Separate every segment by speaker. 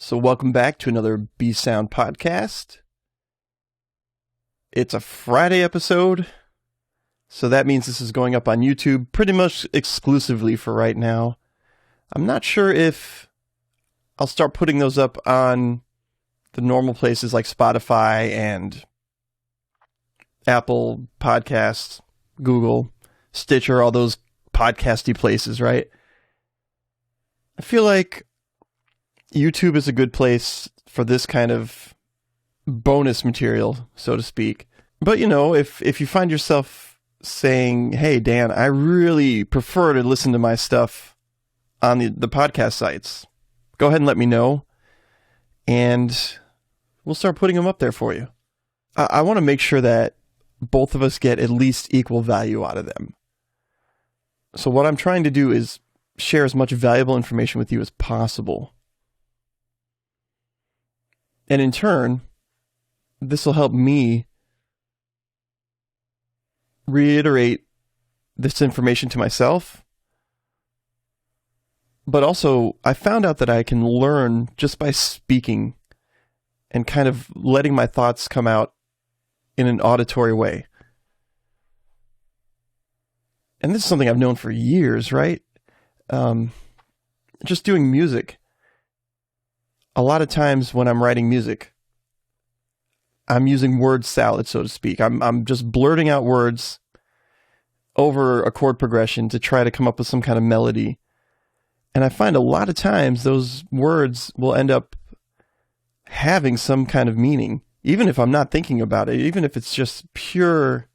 Speaker 1: So welcome back to another B-Sound podcast. It's a Friday episode, so that means this is going up on YouTube pretty much exclusively for right now. I'm not sure if I'll start putting those up on the normal places like Spotify and Apple Podcasts, Google, Stitcher, all those podcasty places, right? I feel like YouTube is a good place for this kind of bonus material, so to speak. But, you know, if you find yourself saying, hey, Dan, I really prefer to listen to my stuff on the podcast sites, go ahead and let me know, and we'll start putting them up there for you. I want to make sure that both of us get at least equal value out of them. So what I'm trying to do is share as much valuable information with you as possible. And in turn, this will help me reiterate this information to myself. But also, I found out that I can learn just by speaking and kind of letting my thoughts come out in an auditory way. And this is something I've known for years, right? Just doing music. A lot of times when I'm writing music, I'm using word salad, so to speak. I'm just blurting out words over a chord progression to try to come up with some kind of melody. And I find a lot of times those words will end up having some kind of meaning, even if I'm not thinking about it, even if it's just pure,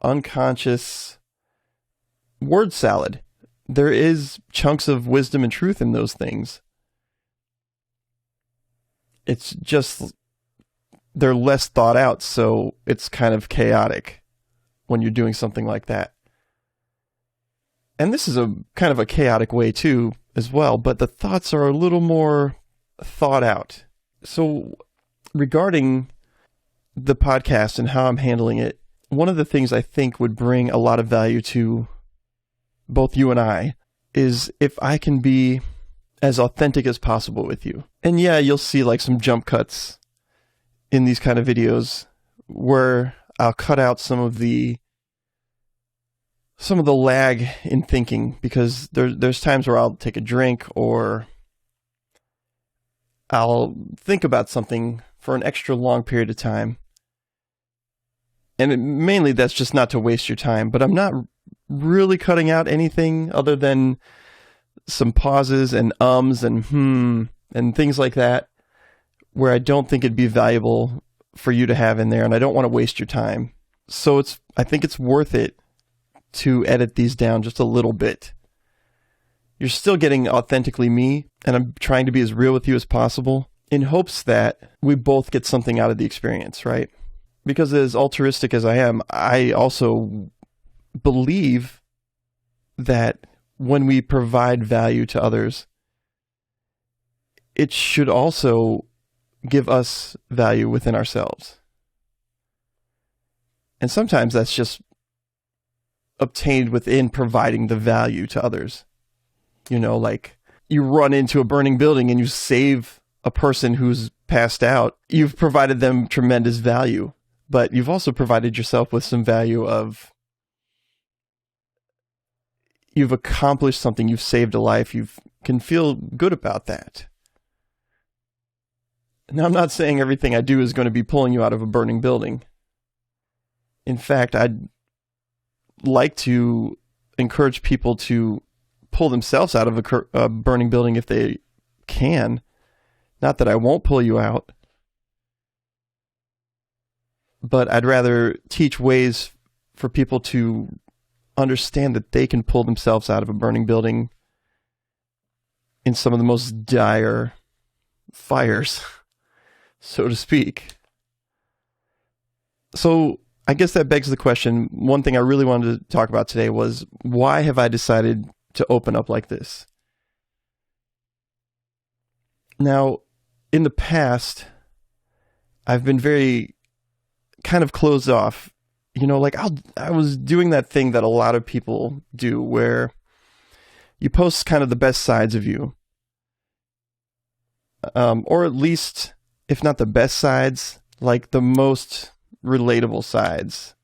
Speaker 1: unconscious word salad. There is chunks of wisdom and truth in those things. It's just, they're less thought out, so it's kind of chaotic when you're doing something like that. And this is a kind of a chaotic way too, as well, but the thoughts are a little more thought out. So regarding the podcast and how I'm handling it, one of the things I think would bring a lot of value to both you and I is if I can be as authentic as possible with you. And yeah, you'll see like some jump cuts in these kind of videos where I'll cut out some of the lag in thinking, because there's times where I'll take a drink or I'll think about something for an extra long period of time. And mainly that's just not to waste your time, but I'm not really cutting out anything other than some pauses and ums and and things like that, where I don't think it'd be valuable for you to have in there, and I don't want to waste your time. So I think it's worth it to edit these down just a little bit. You're still getting authentically me, and I'm trying to be as real with you as possible in hopes that we both get something out of the experience, right? Because as altruistic as I am, I also believe that when we provide value to others, it should also give us value within ourselves. And sometimes that's just obtained within providing the value to others. You know, like you run into a burning building and you save a person who's passed out. You've provided them tremendous value, but you've also provided yourself with some value of you've accomplished something, you've saved a life, you can feel good about that. Now, I'm not saying everything I do is going to be pulling you out of a burning building. In fact, I'd like to encourage people to pull themselves out of a burning building if they can. Not that I won't pull you out, but I'd rather teach ways for people to understand that they can pull themselves out of a burning building in some of the most dire fires, so to speak. So I guess that begs the question. One thing I really wanted to talk about today was, why have I decided to open up like this? Now, in the past, I've been very kind of closed off. You know, like I was doing that thing that a lot of people do where you post kind of the best sides of you. or at least, if not the best sides, like the most relatable sides.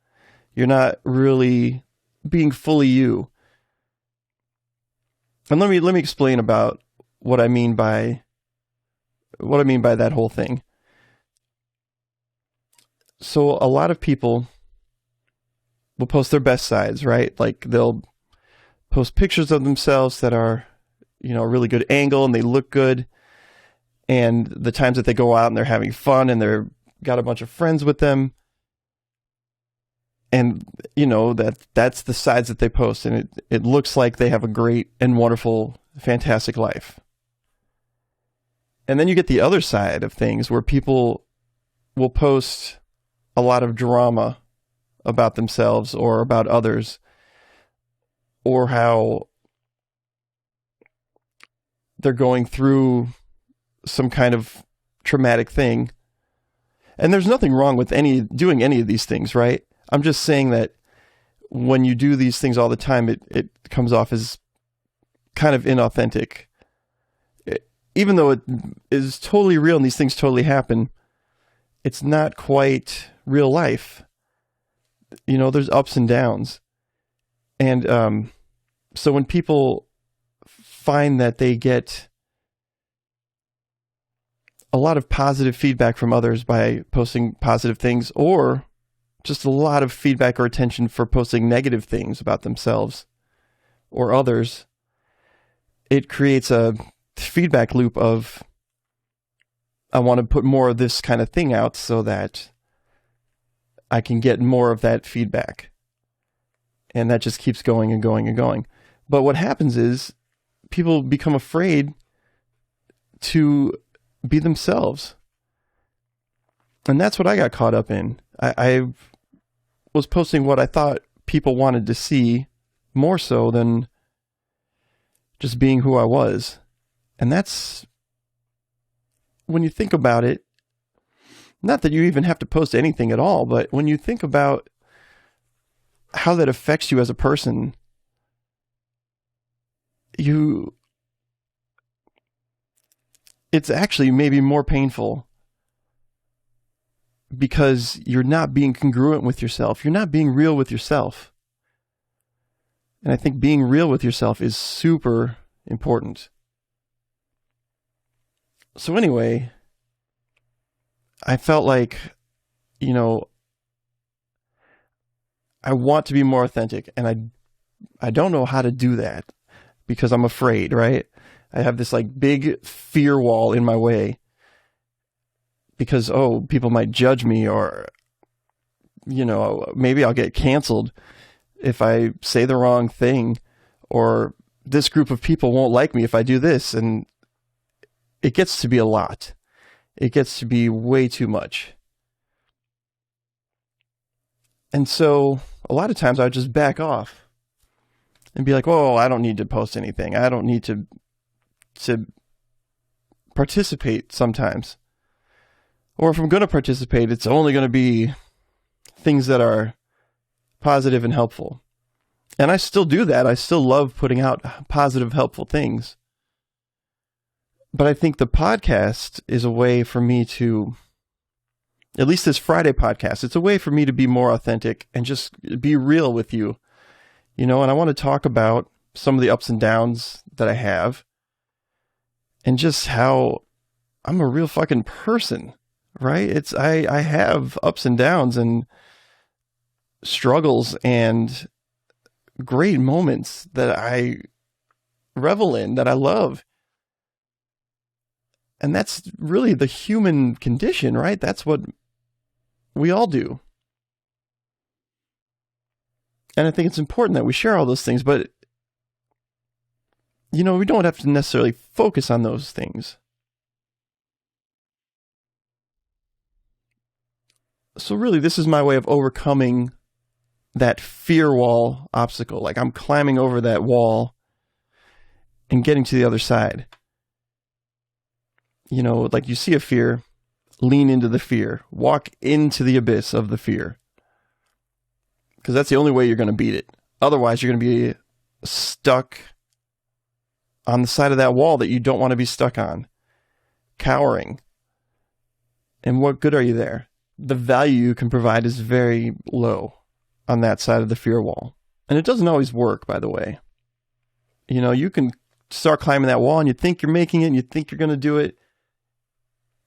Speaker 1: You're not really being fully you. And let me explain about what I mean by that whole thing. So a lot of people will post their best sides, right? Like they'll post pictures of themselves that are, a really good angle and they look good. And the times that they go out and they're having fun and they're got a bunch of friends with them. And, that's the sides that they post. And it looks like they have a great and wonderful, fantastic life. And then you get the other side of things where people will post a lot of drama about themselves or about others, or how they're going through some kind of traumatic thing. And there's nothing wrong with doing any of these things, right? I'm just saying that when you do these things all the time, it comes off as kind of inauthentic. Even though it is totally real and these things totally happen, it's not quite real life. There's ups and downs. And so when people find that they get a lot of positive feedback from others by posting positive things, or just a lot of feedback or attention for posting negative things about themselves or others, it creates a feedback loop of, I want to put more of this kind of thing out so that I can get more of that feedback. And that just keeps going and going and going. But what happens is people become afraid to be themselves. And that's what I got caught up in. I was posting what I thought people wanted to see more so than just being who I was. And that's, when you think about it, not that you even have to post anything at all, but when you think about how that affects you as a person, it's actually maybe more painful because you're not being congruent with yourself. You're not being real with yourself. And I think being real with yourself is super important. So anyway, I felt like, I want to be more authentic, and I don't know how to do that because I'm afraid, right? I have this like big fear wall in my way because, people might judge me, or, maybe I'll get canceled if I say the wrong thing, or this group of people won't like me if I do this. And it gets to be a lot. It gets to be way too much. And so a lot of times I would just back off and be like, I don't need to post anything. I don't need to participate sometimes. Or if I'm going to participate, it's only going to be things that are positive and helpful. And I still do that. I still love putting out positive, helpful things. But I think the podcast is a way for me to, at least this Friday podcast, it's a way for me to be more authentic and just be real with you. And I want to talk about some of the ups and downs that I have and just how I'm a real fucking person, right? I have ups and downs and struggles and great moments that I revel in, that I love. And that's really the human condition, right? That's what we all do. And I think it's important that we share all those things, but, we don't have to necessarily focus on those things. So really, this is my way of overcoming that fear wall obstacle. Like I'm climbing over that wall and getting to the other side. Like you see a fear, lean into the fear, walk into the abyss of the fear. Because that's the only way you're going to beat it. Otherwise, you're going to be stuck on the side of that wall that you don't want to be stuck on. cowering. And what good are you there? The value you can provide is very low on that side of the fear wall. And it doesn't always work, by the way. You know, you can start climbing that wall and you think you're making it and you think you're going to do it.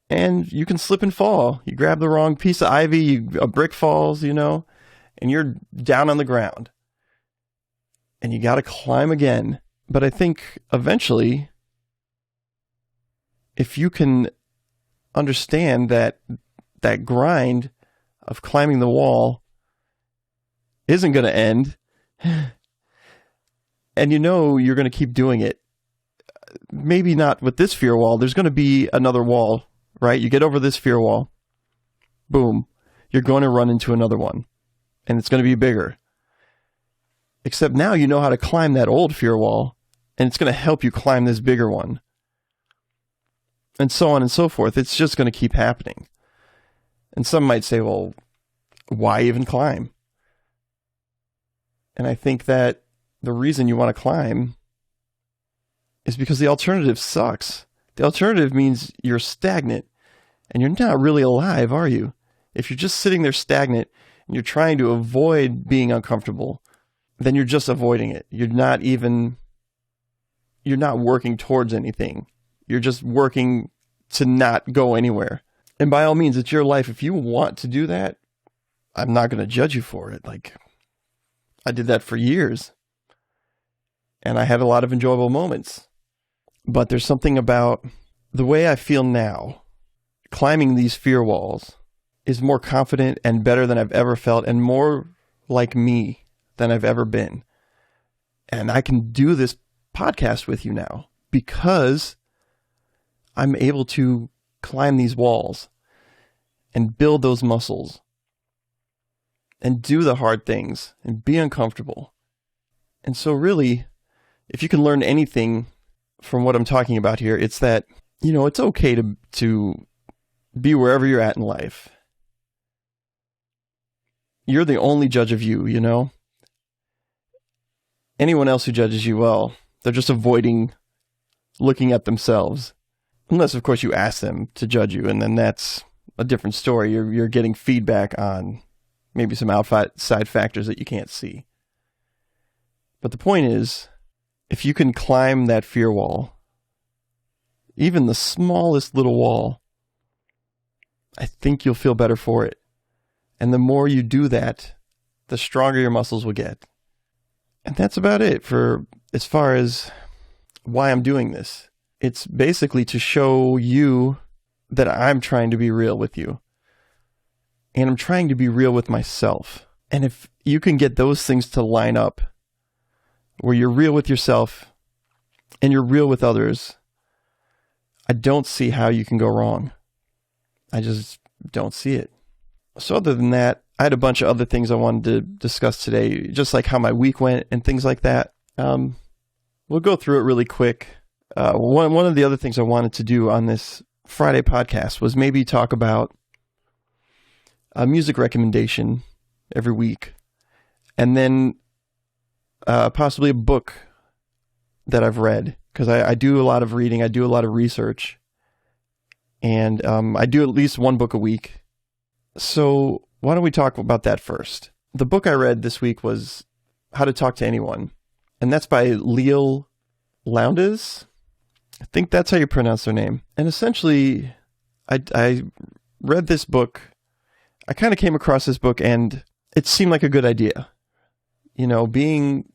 Speaker 1: And you can slip and fall. You grab the wrong piece of ivy, a brick falls, you know, and you're down on the ground. And you got to climb again. But I think eventually, if you can understand that grind of climbing the wall isn't going to end, and you know you're going to keep doing it, maybe not with this fear wall, there's going to be another wall, right? You get over this fear wall, boom, you're going to run into another one, and it's going to be bigger. Except now you know how to climb that old fear wall, and it's going to help you climb this bigger one. And so on and so forth. It's just going to keep happening. And some might say, well, why even climb? And I think that the reason you want to climb is because the alternative sucks. The alternative means you're stagnant, and you're not really alive, are you? If you're just sitting there stagnant, and you're trying to avoid being uncomfortable, then you're just avoiding it. You're not working towards anything. You're just working to not go anywhere. And by all means, it's your life. If you want to do that, I'm not going to judge you for it. Like, I did that for years. And I had a lot of enjoyable moments. But there's something about the way I feel now, climbing these fear walls, is more confident and better than I've ever felt, and more like me than I've ever been. And I can do this podcast with you now because I'm able to climb these walls and build those muscles and do the hard things and be uncomfortable. And so really, if you can learn anything from what I'm talking about here, it's that, you know, it's okay to be wherever you're at in life. You're the only judge of you, you know? Anyone else who judges you, well, they're just avoiding looking at themselves. Unless, of course, you ask them to judge you, and then that's a different story. You're getting feedback on maybe some outside factors that you can't see. But the point is, if you can climb that fear wall, even the smallest little wall, I think you'll feel better for it. And the more you do that, the stronger your muscles will get. And that's about it for as far as why I'm doing this. It's basically to show you that I'm trying to be real with you. And I'm trying to be real with myself. And if you can get those things to line up, where you're real with yourself and you're real with others, I don't see how you can go wrong. I just don't see it. So other than that, I had a bunch of other things I wanted to discuss today, just like how my week went and things like that. We'll go through it really quick. One of the other things I wanted to do on this Friday podcast was maybe talk about a music recommendation every week, and then possibly a book that I've read, because I do a lot of reading, I do a lot of research, and I do at least one book a week. So why don't we talk about that first? The book I read this week was How to Talk to Anyone, and that's by Leal Lowndes. I think that's how you pronounce their name. And essentially, I read this book. I kind of came across this book, and it seemed like a good idea. You know, being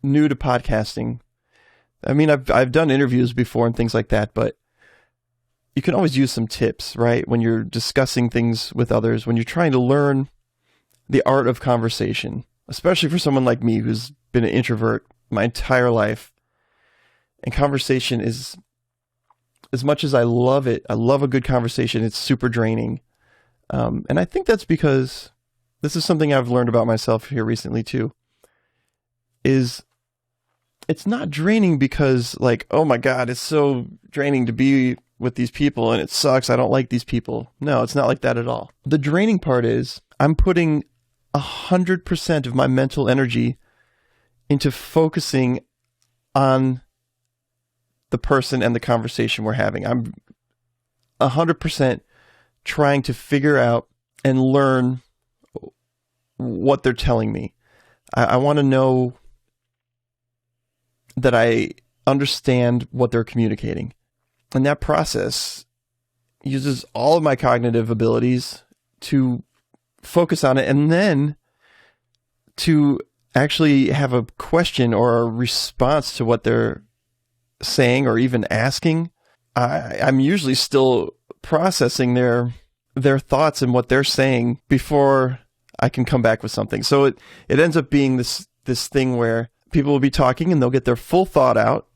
Speaker 1: new to podcasting, I mean, I've done interviews before and things like that, but you can always use some tips, right? When you're discussing things with others, when you're trying to learn the art of conversation, especially for someone like me who's been an introvert my entire life. And conversation is, as much as I love it, I love a good conversation, it's super draining. And I think that's because this is something I've learned about myself here recently too, is it's not draining because like, oh my God, it's so draining to be with these people and it sucks, I don't like these people. No, it's not like that at all. The draining part is I'm putting 100% of my mental energy into focusing on the person and the conversation we're having. I'm 100% trying to figure out and learn what they're telling me. I want to know that I understand what they're communicating. And that process uses all of my cognitive abilities to focus on it, and then to actually have a question or a response to what they're saying or even asking. I'm usually still processing their thoughts and what they're saying before I can come back with something. So it ends up being this thing where people will be talking and they'll get their full thought out,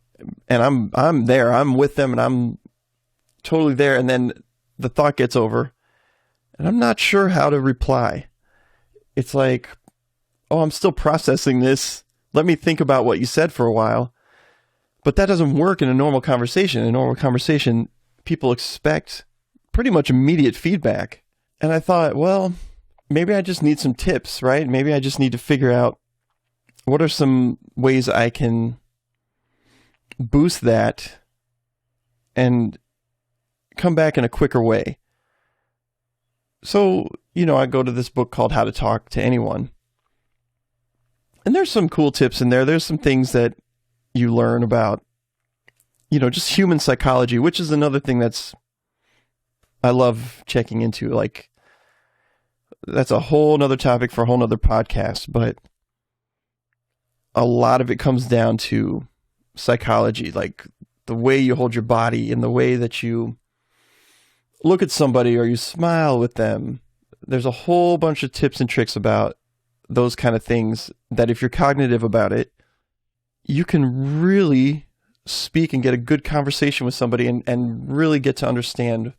Speaker 1: and I'm there, I'm with them, and I'm totally there, and then the thought gets over and I'm not sure how to reply. It's like, oh, I'm still processing this. Let me think about what you said for a while. But that doesn't work in a normal conversation. In a normal conversation, people expect pretty much immediate feedback. And I thought, well, maybe I just need some tips, right? Maybe I just need to figure out what are some ways I can boost that and come back in a quicker way. So, I go to this book called How to Talk to Anyone. And there's some cool tips in there. There's some things that you learn about, just human psychology, which is another thing I love checking into. Like, that's a whole nother topic for a whole nother podcast, but a lot of it comes down to psychology, like the way you hold your body and the way that you look at somebody or you smile with them. There's a whole bunch of tips and tricks about those kind of things that if you're cognitive about it, you can really speak and get a good conversation with somebody and really get to understand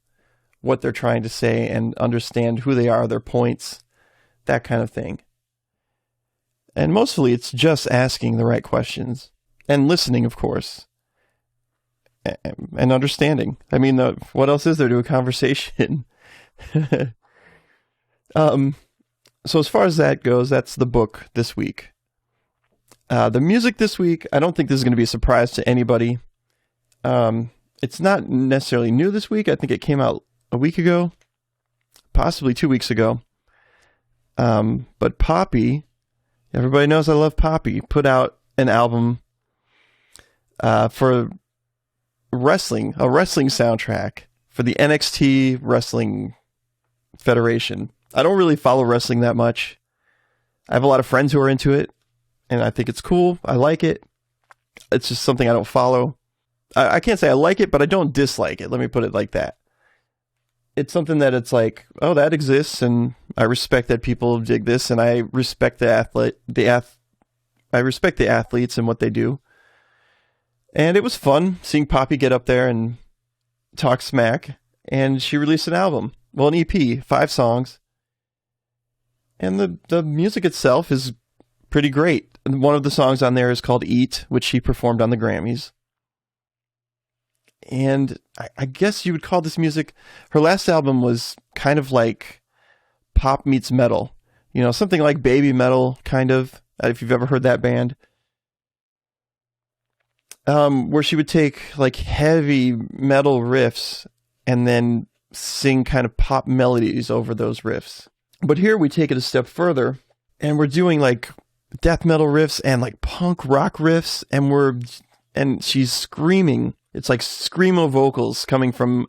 Speaker 1: what they're trying to say and understand who they are, their points, that kind of thing. And mostly it's just asking the right questions and listening, of course, and understanding. I mean, what else is there to a conversation? So as far as that goes, that's the book this week. The music this week, I don't think this is going to be a surprise to anybody. It's not necessarily new this week. I think it came out a week ago, possibly 2 weeks ago. But Poppy, everybody knows I love Poppy, put out an album for wrestling, a wrestling soundtrack for the NXT Wrestling Federation. I don't really follow wrestling that much. I have a lot of friends who are into it, and I think it's cool. I like it. It's just something I don't follow. I can't say I like it, but I don't dislike it. Let me put it like that. It's something that it's like, oh, that exists, and I respect that people dig this, and I respect I respect the athletes and what they do. And it was fun seeing Poppy get up there and talk smack, and she released an album. Well, an EP, 5 songs. And the music itself is pretty great. And one of the songs on there is called Eat, which she performed on the Grammys. And I guess you would call this music, her last album was kind of like pop meets metal. Something like baby metal, kind of, if you've ever heard that band. Where she would take like heavy metal riffs and then sing kind of pop melodies over those riffs. But here we take it a step further and we're doing like death metal riffs and like punk rock riffs, and she's screaming. It's like screamo vocals coming from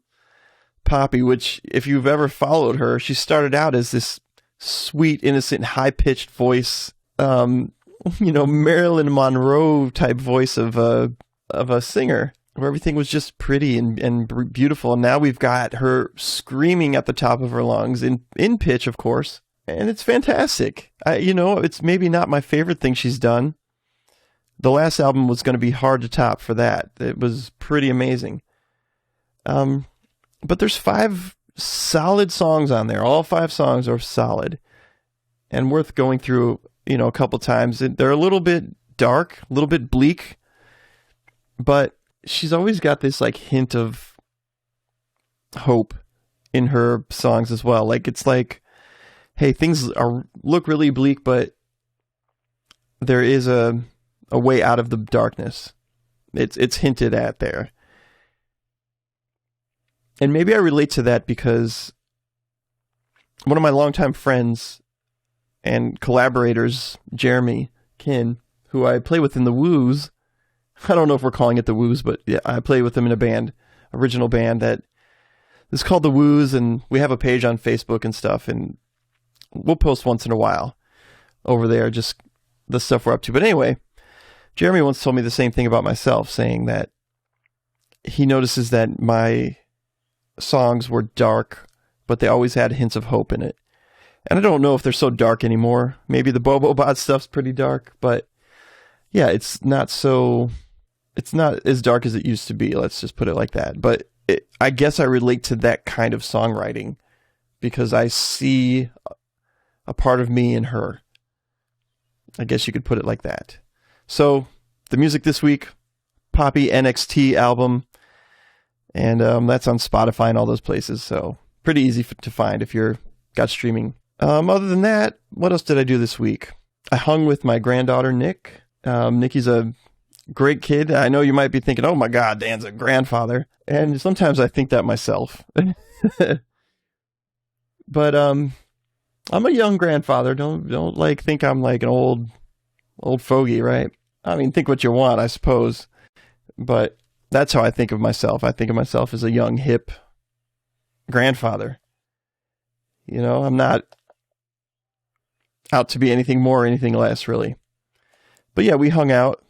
Speaker 1: Poppy, which if you've ever followed her, she started out as this sweet, innocent, high-pitched voice, Marilyn Monroe type voice of a singer, where everything was just pretty and beautiful. And now we've got her screaming at the top of her lungs in pitch, of course. And it's fantastic. It's maybe not my favorite thing she's done. The last album was going to be hard to top for that. It was pretty amazing. But there's 5 solid songs on there. All 5 songs are solid and worth going through, a couple times. They're a little bit dark, a little bit bleak, but she's always got this like hint of hope in her songs as well. Like, it's like, hey, things look really bleak, but there is a way out of the darkness. It's hinted at there. And maybe I relate to that because one of my longtime friends and collaborators, Jeremy Kin, who I play with in the Wooze, I don't know if we're calling it the Wooze, but yeah, I play with him in a band, original band that is called the Wooze, and we have a page on Facebook and stuff, and we'll post once in a while over there, just the stuff we're up to. But anyway, Jeremy once told me the same thing about myself, saying that he notices that my songs were dark, but they always had hints of hope in it. And I don't know if they're so dark anymore. Maybe the Bobobot stuff's pretty dark, but yeah, it's not as dark as it used to be. Let's just put it like that. But I guess I relate to that kind of songwriting because I see a part of me in her. I guess you could put it like that. So the music this week, Poppy NXT album, and that's on Spotify and all those places. So pretty easy to find if you're got streaming. Other than that, what else did I do this week? I hung with my granddaughter, Nick. Nikki's a great kid. I know you might be thinking, oh my God, Dan's a grandfather. And sometimes I think that myself. But I'm a young grandfather. Don't like think I'm like an old fogey, right? I mean, think what you want, I suppose. But that's how I think of myself. I think of myself as a young, hip grandfather. You know, I'm not out to be anything more or anything less, really. But yeah, we hung out.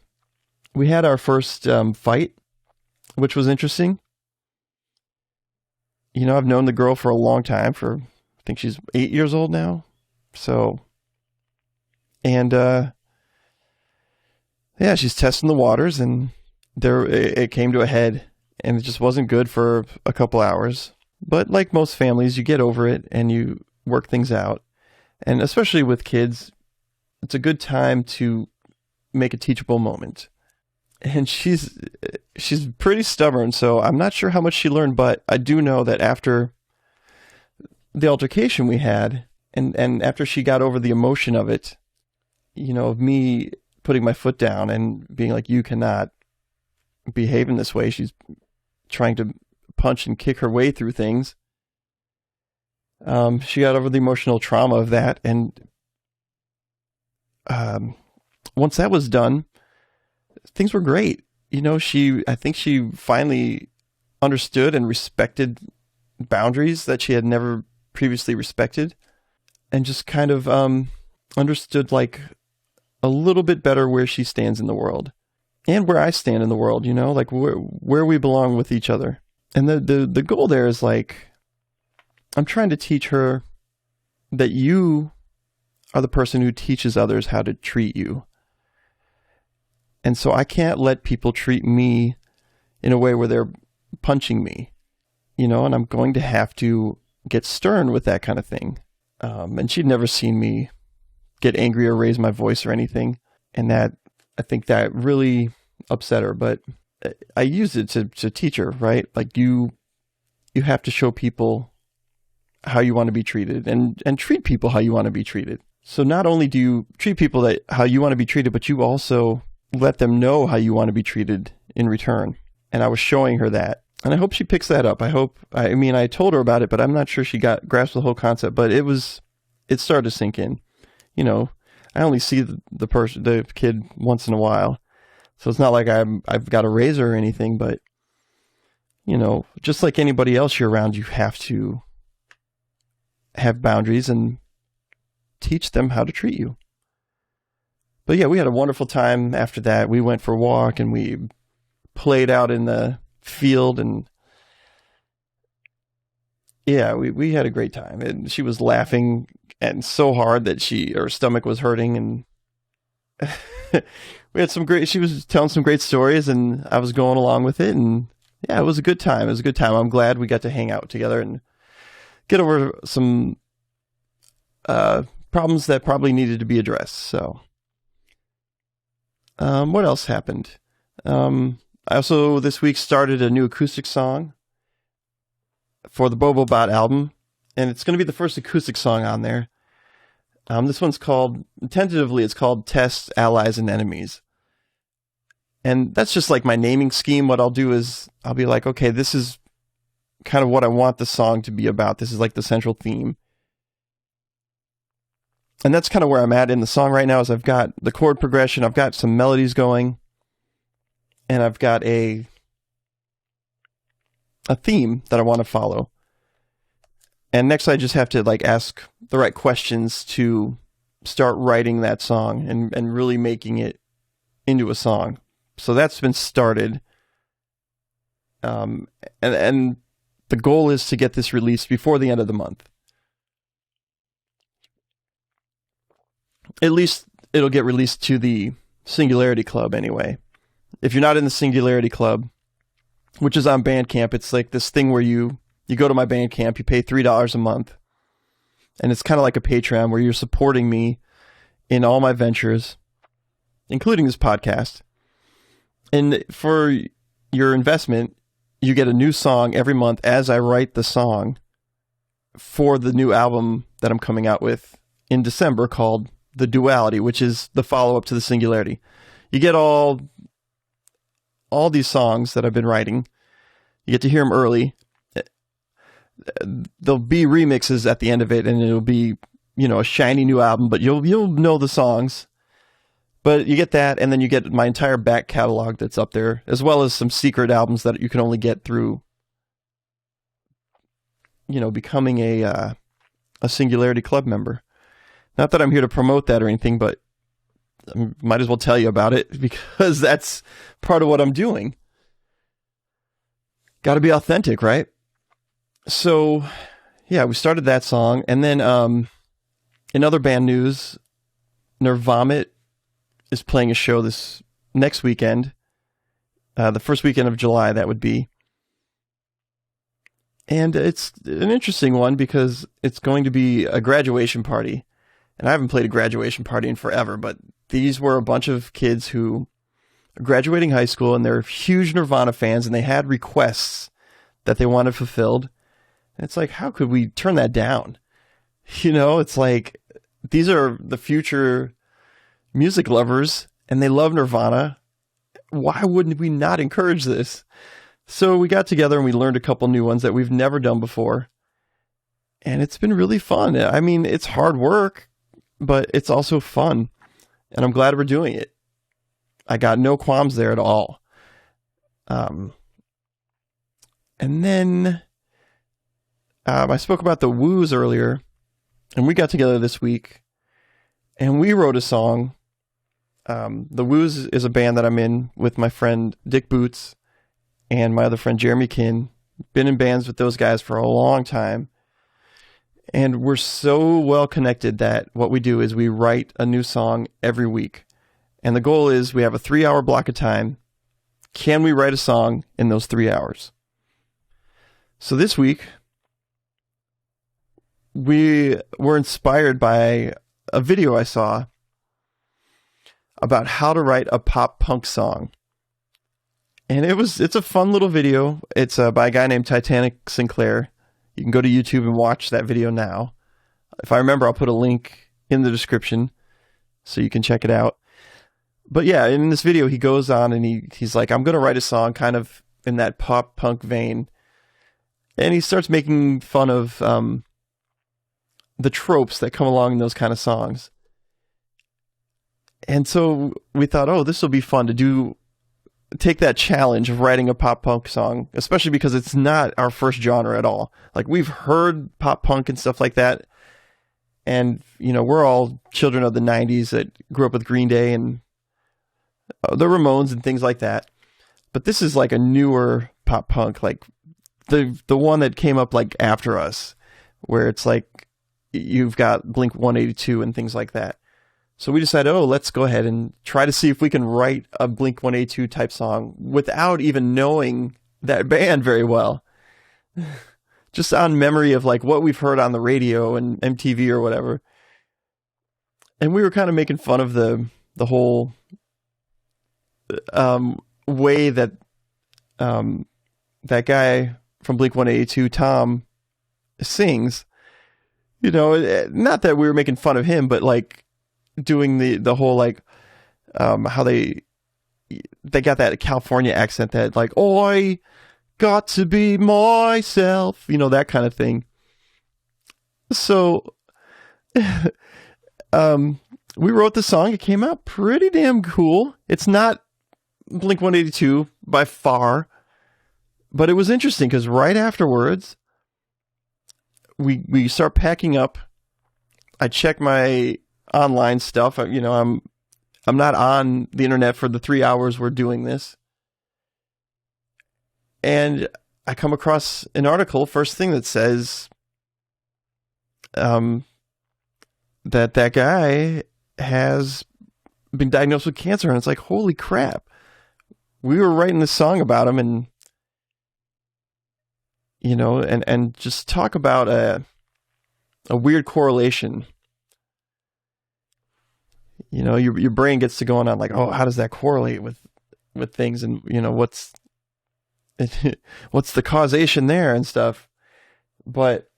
Speaker 1: We had our first fight, which was interesting. You know, I've known the girl for a long time, I think she's 8 years old now. So, and yeah, she's testing the waters, and it came to a head, and it just wasn't good for a couple hours. But like most families, you get over it and you work things out. And especially with kids, it's a good time to make a teachable moment. And she's pretty stubborn, so I'm not sure how much she learned, but I do know that after the altercation we had, and after she got over the emotion of it, you know, of me putting my foot down and being like, you cannot behave in this way. She's trying to punch and kick her way through things. She got over the emotional trauma of that, and once that was done, things were great. You know, I think she finally understood and respected boundaries that she had never previously respected, and just kind of understood like a little bit better where she stands in the world and where I stand in the world, you know, like where we belong with each other. And the goal there is like, I'm trying to teach her that you are the person who teaches others how to treat you. And so I can't let people treat me in a way where they're punching me, you know, and I'm going to have to get stern with that kind of thing. And she'd never seen me get angry or raise my voice or anything. And I think that really upset her, but I used it to teach her, right? Like you have to show people how you want to be treated and treat people how you want to be treated. So not only do you treat people how you want to be treated, but you also let them know how you want to be treated in return. And I was showing her that. And I hope she picks that up. I told her about it, but I'm not sure she grasped the whole concept, but it started to sink in. You know, I only see the kid once in a while. So it's not like I've got a razor or anything, but you know, just like anybody else you're around, you have to have boundaries and teach them how to treat you. But yeah, we had a wonderful time after that. We went for a walk and we played out in the field, and yeah, we had a great time. And she was laughing and so hard that her stomach was hurting, and we had she was telling some great stories, and I was going along with it, and yeah, it was a good time. I'm glad we got to hang out together and get over some problems that probably needed to be addressed. So, what else happened? I also this week started a new acoustic song for the Bobobot album, and it's going to be the first acoustic song on there. This one's tentatively it's called Test, Allies, and Enemies. And that's just like my naming scheme. What I'll do is I'll be like, okay, this is kind of what I want the song to be about. This is like the central theme. And that's kind of where I'm at in the song right now, is I've got the chord progression, I've got some melodies going, and I've got a theme that I want to follow. And next I just have to like ask the right questions to start writing that song and really making it into a song. So that's been started. And the goal is to get this released before the end of the month. At least it'll get released to the Singularity Club anyway. If you're not in the Singularity Club, which is on Bandcamp, it's like this thing where you go to my Bandcamp, you pay $3 a month, and it's kind of like a Patreon where you're supporting me in all my ventures, including this podcast. And for your investment, you get a new song every month as I write the song for the new album that I'm coming out with in December called The Duality, which is the follow-up to the Singularity. You get all these songs that I've been writing. You get to hear them early. There'll be remixes at the end of it, and it'll be, a shiny new album, but you'll know the songs. But you get that, and then you get my entire back catalog that's up there, as well as some secret albums that you can only get through, becoming a Singularity Club member. Not that I'm here to promote that or anything, but I might as well tell you about it because that's part of what I'm doing. Got to be authentic, right? So, yeah, we started that song. And then in other band news, Nirvomit is playing a show this next weekend. The first weekend of July, that would be. And it's an interesting one because it's going to be a graduation party. And I haven't played a graduation party in forever, but these were a bunch of kids who are graduating high school, and they're huge Nirvana fans, and they had requests that they wanted fulfilled. And it's like, how could we turn that down? It's like, these are the future music lovers, and they love Nirvana. Why wouldn't we not encourage this? So we got together and we learned a couple new ones that we've never done before. And it's been really fun. I mean, it's hard work, but it's also fun. And I'm glad we're doing it. I got no qualms there at all. And then I spoke about the Wooze earlier, and we got together this week, and we wrote a song. The Wooze is a band that I'm in with my friend Dick Boots and my other friend Jeremy Kinn. Been in bands with those guys for a long time. And we're so well connected that what we do is we write a new song every week. And the goal is we have a 3-hour block of time. Can we write a song in those 3 hours? So this week, we were inspired by a video I saw about how to write a pop punk song. And it's a fun little video. It's by a guy named Titanic Sinclair. You can go to YouTube and watch that video now. If I remember, I'll put a link in the description so you can check it out. But yeah, in this video, he goes on and he's like, I'm going to write a song kind of in that pop punk vein. And he starts making fun of the tropes that come along in those kind of songs. And so we thought, oh, this will be fun to take that challenge of writing a pop punk song, especially because it's not our first genre at all. Like, we've heard pop punk and stuff like that. And, we're all children of the 90s that grew up with Green Day and the Ramones and things like that. But this is like a newer pop punk, like the one that came up like after us, where it's like you've got Blink-182 and things like that. So we decided, let's go ahead and try to see if we can write a Blink-182 type song without even knowing that band very well. Just on memory of like what we've heard on the radio and MTV or whatever. And we were kind of making fun of the whole way that that guy from Blink-182, Tom, sings. Not that we were making fun of him, but like doing the whole like how they got that California accent that like, oi, got to be myself, that kind of thing. So, we wrote the song. It came out pretty damn cool. It's not Blink-182 by far, but it was interesting because right afterwards, we start packing up. I check my online stuff. I'm not on the internet for the 3 hours we're doing this. And I come across an article, first thing, that says that guy has been diagnosed with cancer. And it's like, holy crap. We were writing this song about him, and and just talk about a weird correlation. Your brain gets to going on like, oh, how does that correlate with things, and what's the causation there and stuff. But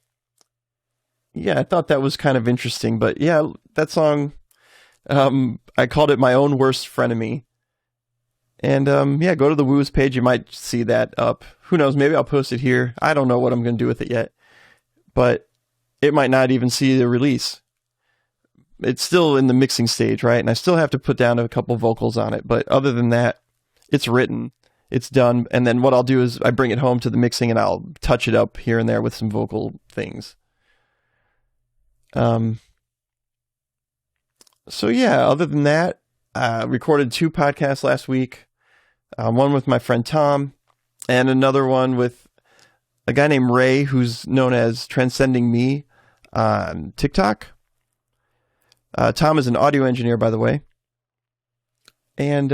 Speaker 1: yeah, I thought that was kind of interesting. But yeah, that song, I called it My Own Worst Frenemy. And yeah, go to the Wooze page. You might see that up. Who knows? Maybe I'll post it here. I don't know what I'm going to do with it yet. But it might not even see the release. It's still in the mixing stage, right? And I still have to put down a couple vocals on it. But other than that, it's written. It's done. And then what I'll do is I bring it home to the mixing and I'll touch it up here and there with some vocal things. So yeah, other than that, recorded 2 podcasts last week. One with my friend Tom, and another one with a guy named Ray, who's known as Transcending Me on TikTok. Tom is an audio engineer, by the way. And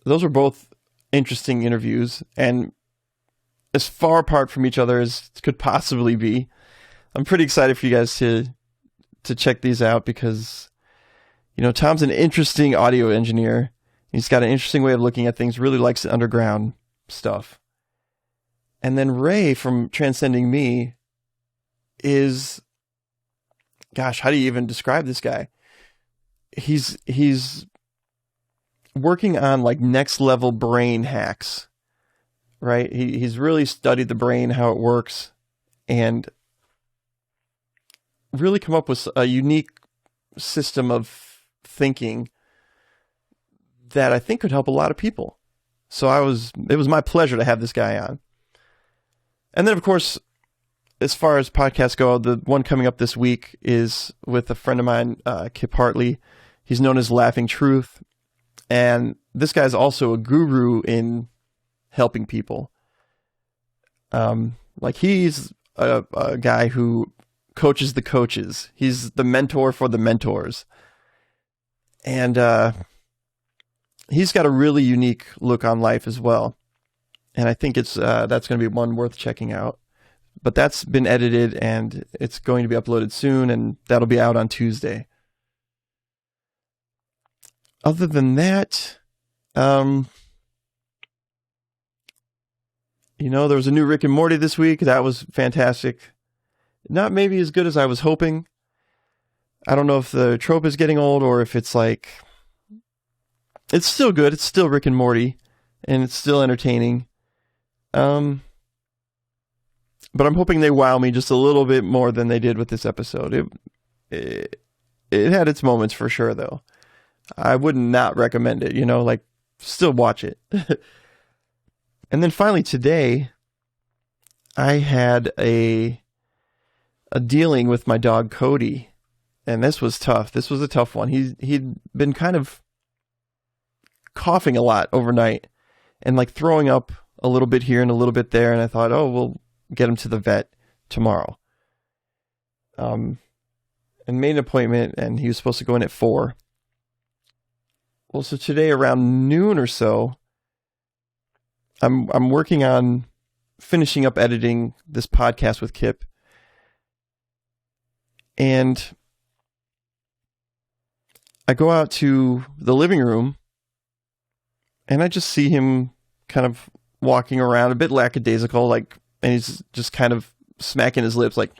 Speaker 1: those were both interesting interviews, and as far apart from each other as could possibly be. I'm pretty excited for you guys to check these out because, Tom's an interesting audio engineer. He's got an interesting way of looking at things, really likes the underground stuff. And then Ray from Transcending Me is, gosh, how do you even describe this guy? He's working on like next level brain hacks, right? He's really studied the brain, how it works, and really come up with a unique system of thinking that I think could help a lot of people. So it was my pleasure to have this guy on. And then, of course, as far as podcasts go, the one coming up this week is with a friend of mine, Kip Hartley. He's known as Laughing Truth. And this guy's also a guru in helping people. He's a guy who coaches the coaches. He's the mentor for the mentors. And he's got a really unique look on life as well. And I think that's going to be one worth checking out. But that's been edited and it's going to be uploaded soon, and that'll be out on Tuesday. Other than that, there was a new Rick and Morty this week. That was fantastic. Not maybe as good as I was hoping. I don't know if the trope is getting old or if it's like, it's still good. It's still Rick and Morty, and it's still entertaining. But I'm hoping they wow me just a little bit more than they did with this episode. It had its moments for sure, though. I would not recommend it, still watch it. And then finally today, I had a dealing with my dog Cody, and this was tough. This was a tough one. He'd been kind of coughing a lot overnight and like throwing up a little bit here and a little bit there, and I thought, oh, we'll get him to the vet tomorrow. And made an appointment, and he was supposed to go in at 4. Well, so today around noon or so, I'm working on finishing up editing this podcast with Kip. And I go out to the living room, and I just see him kind of walking around a bit lackadaisical, and he's just kind of smacking his lips like,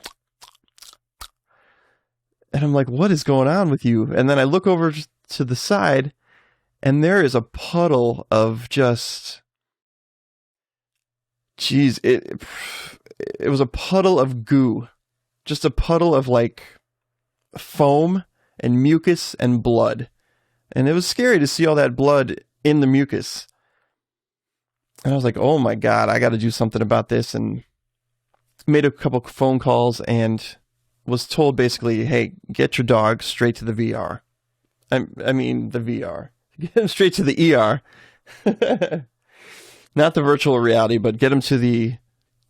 Speaker 1: and I'm like, what is going on with you? And then I look over to the side, and there is a puddle of just Geez, it was a puddle of goo. Just a puddle of like foam and mucus and blood. And it was scary to see all that blood in the mucus. And I was like, oh my God, I got to do something about this. And made a couple phone calls and was told basically, hey, get your dog straight to the VR. I mean, the VR. Get him straight to the ER. Not the virtual reality, but get him to the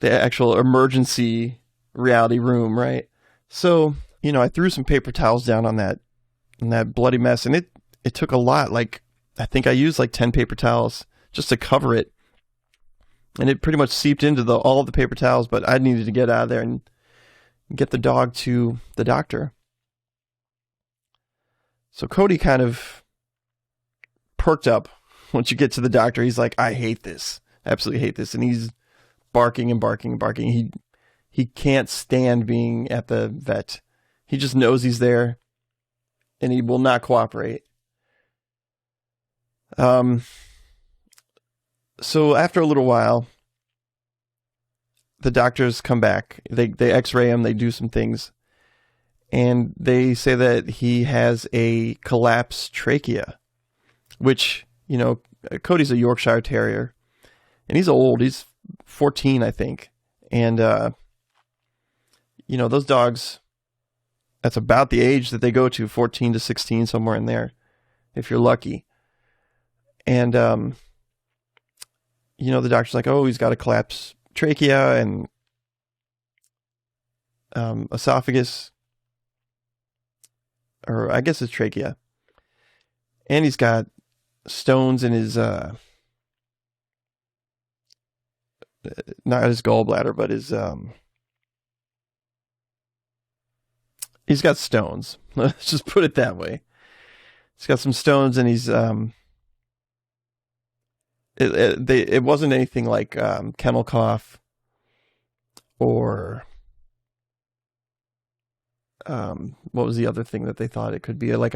Speaker 1: actual emergency reality room, right? So, I threw some paper towels down on that bloody mess, and it took a lot. Like, I think I used like 10 paper towels just to cover it. And it pretty much seeped into all of the paper towels, but I needed to get out of there and get the dog to the doctor. So Cody kind of perked up once you get to the doctor. He's like, I hate this. I absolutely hate this. And he's barking and barking and barking. He can't stand being at the vet. He just knows he's there and he will not cooperate. So after a little while, the doctors come back. They x-ray him. They do some things. And they say that he has a collapsed trachea, which, Cody's a Yorkshire Terrier. And he's old. He's 14, I think. And, those dogs, that's about the age that they go to, 14 to 16, somewhere in there, if you're lucky. And, the doctor's like, oh, he's got a collapsed trachea and esophagus, or I guess it's trachea. And he's got stones in his, not his gallbladder, but his, he's got stones. Let's just put it that way. He's got some stones and he's, it wasn't anything like kennel cough or what was the other thing that they thought it could be, like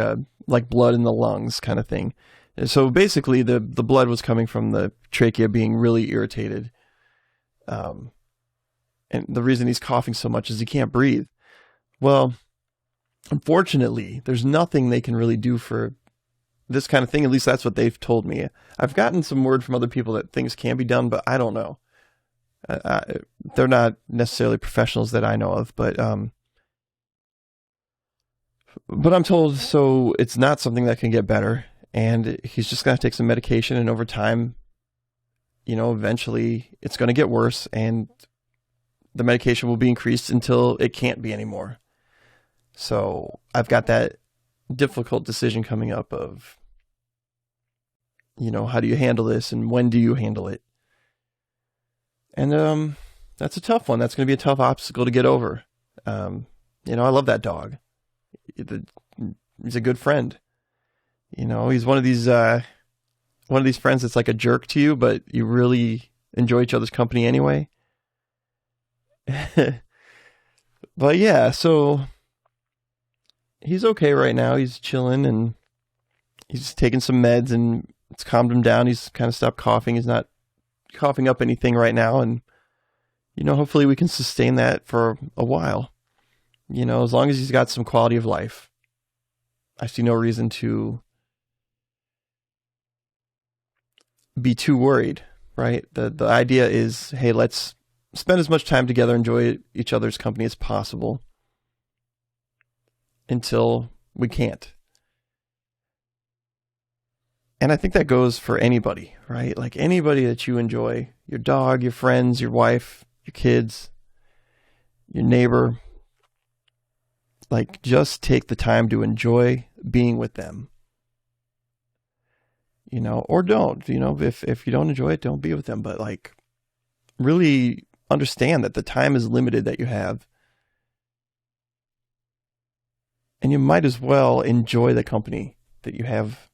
Speaker 1: blood in the lungs kind of thing. And so basically the blood was coming from the trachea being really irritated. And the reason he's coughing so much is he can't breathe. Well, unfortunately, there's nothing they can really do for this kind of thing. At least that's what they've told me. I've gotten some word from other people that things can be done, but I don't know. They're not necessarily professionals that I know of, but I'm told so it's not something that can get better, and he's just going to take some medication, and over time, eventually it's going to get worse, and the medication will be increased until it can't be anymore. So I've got that difficult decision coming up of, how do you handle this and when do you handle it? And that's a tough one. That's going to be a tough obstacle to get over. I love that dog. He's a good friend. He's one of these friends that's like a jerk to you, but you really enjoy each other's company anyway. But yeah, so he's okay right now. He's chilling and he's taking some meds and it's calmed him down. He's kind of stopped coughing. He's not coughing up anything right now. And, hopefully we can sustain that for a while. As long as he's got some quality of life, I see no reason to be too worried, right? The idea is, hey, let's spend as much time together, enjoy each other's company as possible until we can't. And I think that goes for anybody, right? Like anybody that you enjoy, your dog, your friends, your wife, your kids, your neighbor, like just take the time to enjoy being with them, or don't, if you don't enjoy it, don't be with them, but like really understand that the time is limited that you have. And you might as well enjoy the company that you have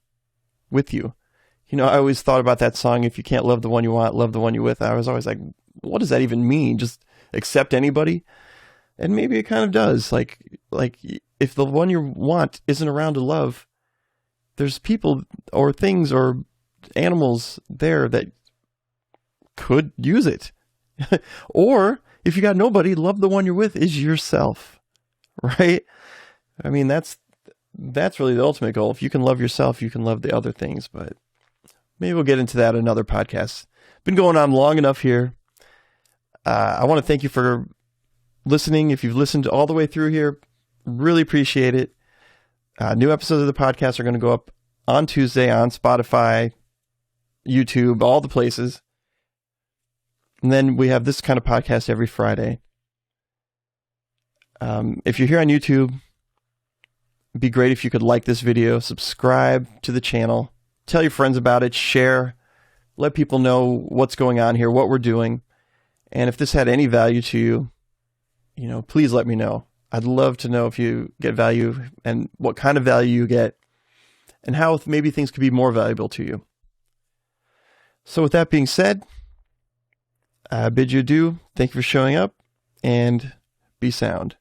Speaker 1: with you. I always thought about that song, if you can't love the one you want, love the one you're with. I was always like, what does that even mean? Just accept anybody? And maybe it kind of does. Like if the one you want isn't around to love, there's people or things or animals there that could use it. Or if you got nobody, love the one you're with is yourself, right? I mean, that's really the ultimate goal. If you can love yourself, you can love the other things, but maybe we'll get into that in another podcast. Been going on long enough here. I want to thank you for listening. If you've listened all the way through here, really appreciate it. New episodes of the podcast are going to go up on Tuesday on Spotify, YouTube, all the places. And then we have this kind of podcast every Friday. If you're here on YouTube, it'd be great if you could like this video, subscribe to the channel, tell your friends about it, share, let people know what's going on here, what we're doing. And if this had any value to you, please let me know. I'd love to know if you get value and what kind of value you get and how maybe things could be more valuable to you. So with that being said, I bid you adieu. Thank you for showing up and be sound.